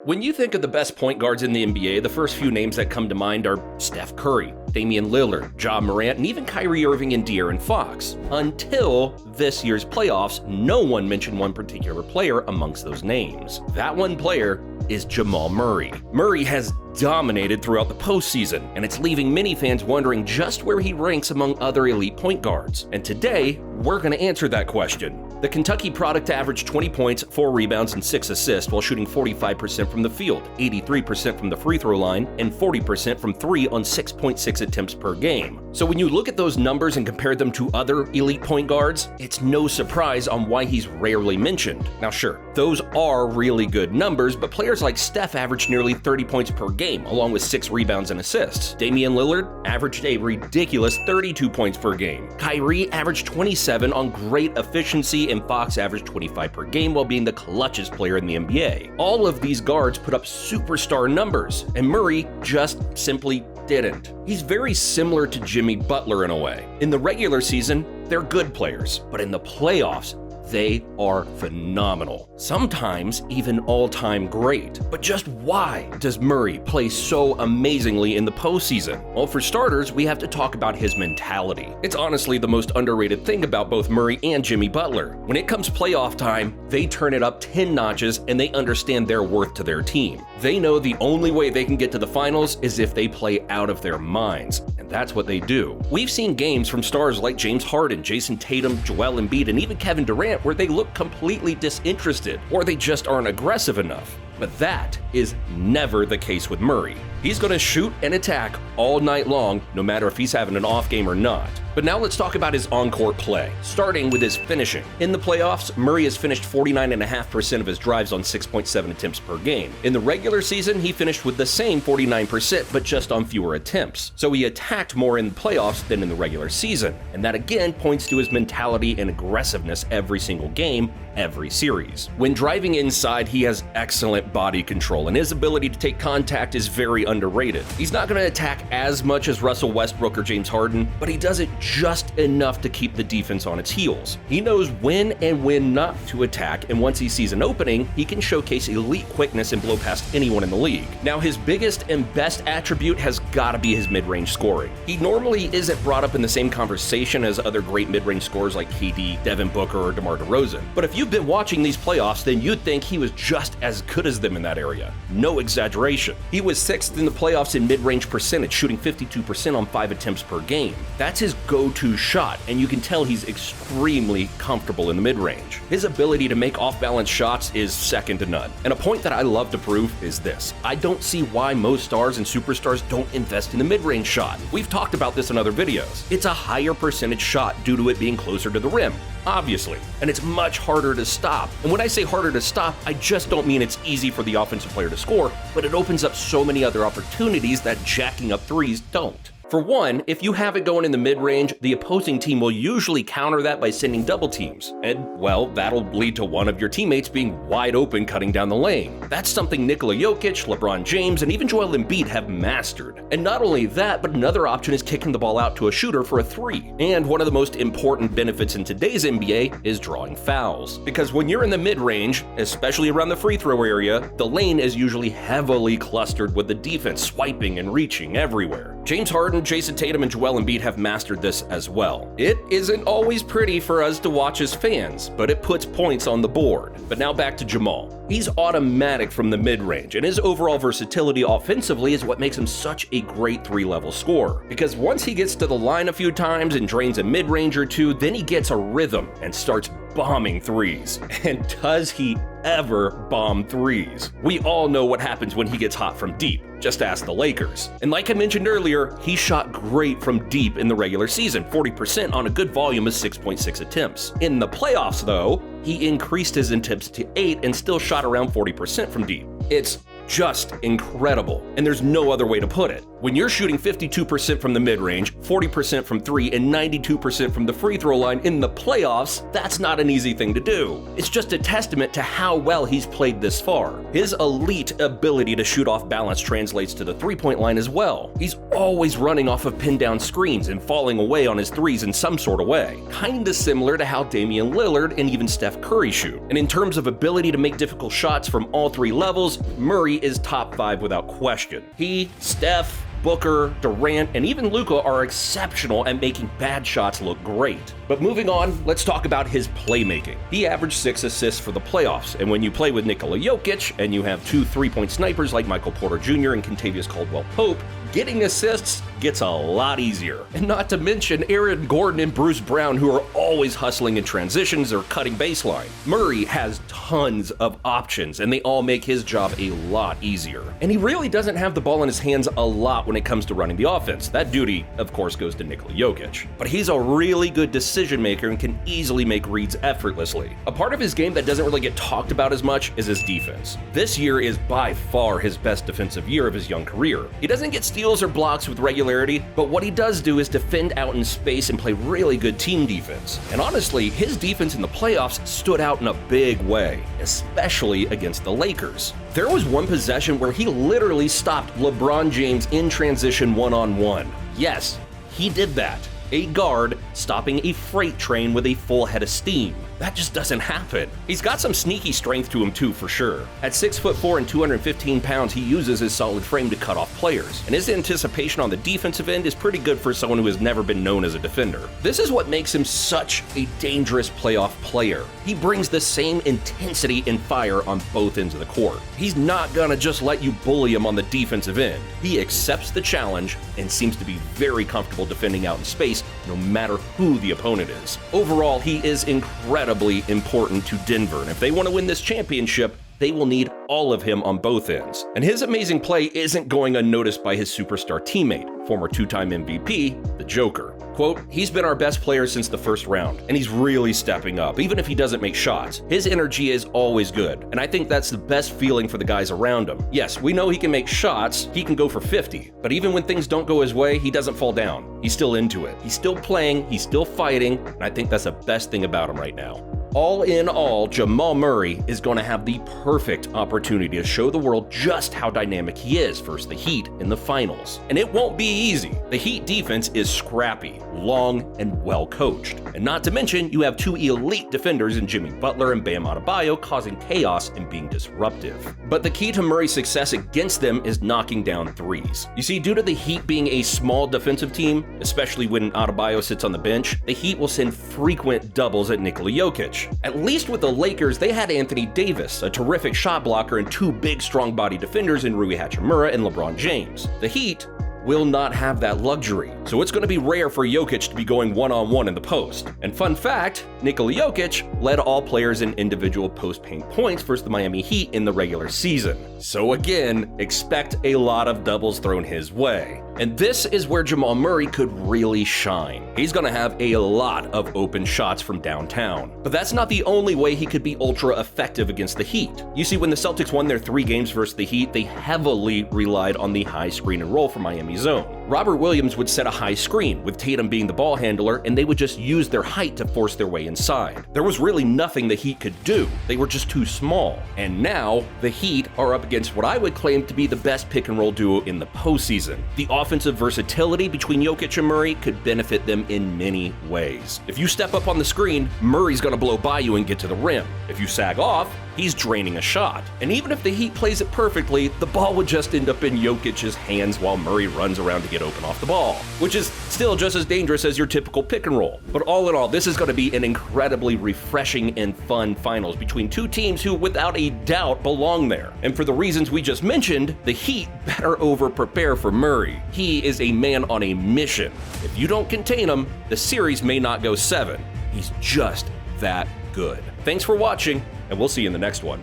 When you think of the best point guards in the NBA, the first few names that come to mind are Steph Curry, Damian Lillard, Ja Morant, and even Kyrie Irving and De'Aaron Fox. Until this year's playoffs, no one mentioned one particular player amongst those names. That one player is Jamal Murray. Murray has dominated throughout the postseason, and it's leaving many fans wondering just where he ranks among other elite point guards. And today, we're going to answer that question. The Kentucky product averaged 20 points, 4 rebounds, and 6 assists while shooting 45% from the field, 83% from the free throw line, and 40% from 3 on 6.6 attempts per game. So when you look at those numbers and compare them to other elite point guards, it's no surprise on why he's rarely mentioned. Now sure, those are really good numbers, but players like Steph averaged nearly 30 points per game, along with 6 rebounds and assists. Damian Lillard averaged a ridiculous 32 points per game. Kyrie averaged 27 on great efficiency, and Fox averaged 25 per game while being the clutchest player in the NBA. All of these guards put up superstar numbers, and Murray just simply didn't. He's very similar to Jimmy Butler in a way. In the regular season, they're good players, but in the playoffs, they are phenomenal. Sometimes even all-time great. But just why does Murray play so amazingly in the postseason? Well, for starters, we have to talk about his mentality. It's honestly the most underrated thing about both Murray and Jimmy Butler. When it comes playoff time, they turn it up 10 notches and they understand their worth to their team. They know the only way they can get to the finals is if they play out of their minds, and that's what they do. We've seen games from stars like James Harden, Jason Tatum, Joel Embiid, and even Kevin Durant where they look completely disinterested, or they just aren't aggressive enough. But that is never the case with Murray. He's going to shoot and attack all night long, no matter if he's having an off game or not. But now let's talk about his encore play, starting with his finishing. In the playoffs, Murray has finished 49.5% of his drives on 6.7 attempts per game. In the regular season, he finished with the same 49%, but just on fewer attempts. So he attacked more in the playoffs than in the regular season. And that again points to his mentality and aggressiveness every single game, every series. When driving inside, he has excellent body control, and his ability to take contact is very underrated. He's not going to attack as much as Russell Westbrook or James Harden, but he does it just enough to keep the defense on its heels. He knows when and when not to attack, and once he sees an opening, he can showcase elite quickness and blow past anyone in the league. Now, his biggest and best attribute has got to be his mid-range scoring. He normally isn't brought up in the same conversation as other great mid-range scorers like KD, Devin Booker, or DeMar DeRozan. But if you've been watching these playoffs, then you'd think he was just as good as them in that area. No exaggeration. He was 6th in the playoffs in mid-range percentage, shooting 52% on 5 attempts per game. That's his go-to shot, and you can tell he's extremely comfortable in the mid-range. His ability to make off-balance shots is second to none. And a point that I love to prove is this: I don't see why most stars and superstars don't invest in the mid-range shot. We've talked about this in other videos. It's a higher percentage shot due to it being closer to the rim, obviously, and it's much harder to stop. And when I say harder to stop, I just don't mean it's easy for the offensive player to score, but it opens up so many other opportunities that jacking up threes don't. For one, if you have it going in the mid-range, the opposing team will usually counter that by sending double teams. And, well, that'll lead to one of your teammates being wide open cutting down the lane. That's something Nikola Jokic, LeBron James, and even Joel Embiid have mastered. And not only that, but another option is kicking the ball out to a shooter for a 3. And one of the most important benefits in today's NBA is drawing fouls. Because when you're in the mid-range, especially around the free throw area, the lane is usually heavily clustered with the defense swiping and reaching everywhere. James Harden, Jason Tatum, and Joel Embiid have mastered this as well. It isn't always pretty for us to watch as fans, but it puts points on the board. But now back to Jamal. He's automatic from the mid-range, and his overall versatility offensively is what makes him such a great 3-level scorer. Because once he gets to the line a few times and drains a mid-range or two, then he gets a rhythm and starts bombing threes. And does he ever bomb threes? We all know what happens when he gets hot from deep. Just ask the Lakers. And like I mentioned earlier, he shot great from deep in the regular season, 40% on a good volume of 6.6 attempts. In the playoffs, though, he increased his attempts to 8 and still shot around 40% from deep. It's just incredible, and there's no other way to put it. When you're shooting 52% from the mid-range, 40% from 3, and 92% from the free throw line in the playoffs, that's not an easy thing to do. It's just a testament to how well he's played this far. His elite ability to shoot off balance translates to the three-point line as well. He's always running off of pin-down screens and falling away on his threes in some sort of way. Kinda similar to how Damian Lillard and even Steph Curry shoot. And in terms of ability to make difficult shots from all 3 levels, Murray is top 5 without question. He, Steph, Booker, Durant, and even Luka are exceptional at making bad shots look great. But moving on, let's talk about his playmaking. He averaged 6 assists for the playoffs, and when you play with Nikola Jokic and you have 2 3-point snipers like Michael Porter Jr. and Kentavious Caldwell-Pope, getting assists gets a lot easier. And not to mention Aaron Gordon and Bruce Brown, who are always hustling in transitions or cutting baseline. Murray has tons of options, and they all make his job a lot easier. And he really doesn't have the ball in his hands a lot when it comes to running the offense. That duty, of course, goes to Nikola Jokic. But he's a really good decision maker and can easily make reads effortlessly. A part of his game that doesn't really get talked about as much is his defense. This year is by far his best defensive year of his young career. He doesn't get steals or blocks with regularity, but what he does do is defend out in space and play really good team defense. And honestly, his defense in the playoffs stood out in a big way, especially against the Lakers. There was one possession where he literally stopped LeBron James in transition one-on-one. Yes, he did that. A guard stopping a freight train with a full head of steam. That just doesn't happen. He's got some sneaky strength to him too, for sure. At 6'4" and 215 pounds, he uses his solid frame to cut off players, and his anticipation on the defensive end is pretty good for someone who has never been known as a defender. This is what makes him such a dangerous playoff player. He brings the same intensity and fire on both ends of the court. He's not gonna just let you bully him on the defensive end. He accepts the challenge and seems to be very comfortable defending out in space, no matter who the opponent is. Overall, he is incredibly important to Denver, and if they want to win this championship, they will need all of him on both ends. And his amazing play isn't going unnoticed by his superstar teammate, former 2-time MVP, the Joker. Quote, "He's been our best player since the first round, and he's really stepping up, even if he doesn't make shots. His energy is always good, and I think that's the best feeling for the guys around him. Yes, we know he can make shots, he can go for 50, but even when things don't go his way, he doesn't fall down. He's still into it. He's still playing, he's still fighting, and I think that's the best thing about him right now." All in all, Jamal Murray is going to have the perfect opportunity to show the world just how dynamic he is versus the Heat in the finals. And it won't be easy. The Heat defense is scrappy, long, and well coached. And not to mention, you have 2 elite defenders in Jimmy Butler and Bam Adebayo causing chaos and being disruptive. But the key to Murray's success against them is knocking down threes. You see, due to the Heat being a small defensive team, especially when Adebayo sits on the bench, the Heat will send frequent doubles at Nikola Jokic. At least with the Lakers, they had Anthony Davis, a terrific shot blocker, and 2 big strong body defenders in Rui Hachimura and LeBron James. The Heat will not have that luxury, so it's going to be rare for Jokic to be going one-on-one in the post. And fun fact, Nikola Jokic led all players in individual post-paint points versus the Miami Heat in the regular season. So again, expect a lot of doubles thrown his way. And this is where Jamal Murray could really shine. He's gonna have a lot of open shots from downtown. But that's not the only way he could be ultra effective against the Heat. You see, when the Celtics won their 3 games versus the Heat, they heavily relied on the high screen and roll from Miami's zone. Robert Williams would set a high screen, with Tatum being the ball handler, and they would just use their height to force their way inside. There was really nothing the Heat could do. They were just too small. And now, the Heat are up against what I would claim to be the best pick and roll duo in the postseason. The offensive versatility between Jokic and Murray could benefit them in many ways. If you step up on the screen, Murray's gonna blow by you and get to the rim. If you sag off, he's draining a shot. And even if the Heat plays it perfectly, the ball would just end up in Jokic's hands while Murray runs around to get open off the ball, which is still just as dangerous as your typical pick and roll. But all in all, this is going to be an incredibly refreshing and fun finals between 2 teams who without a doubt belong there. And for the reasons we just mentioned, the Heat better over-prepare for Murray. He is a man on a mission. If you don't contain him, the series may not go 7. He's just that good. Thanks for watching, and we'll see you in the next one.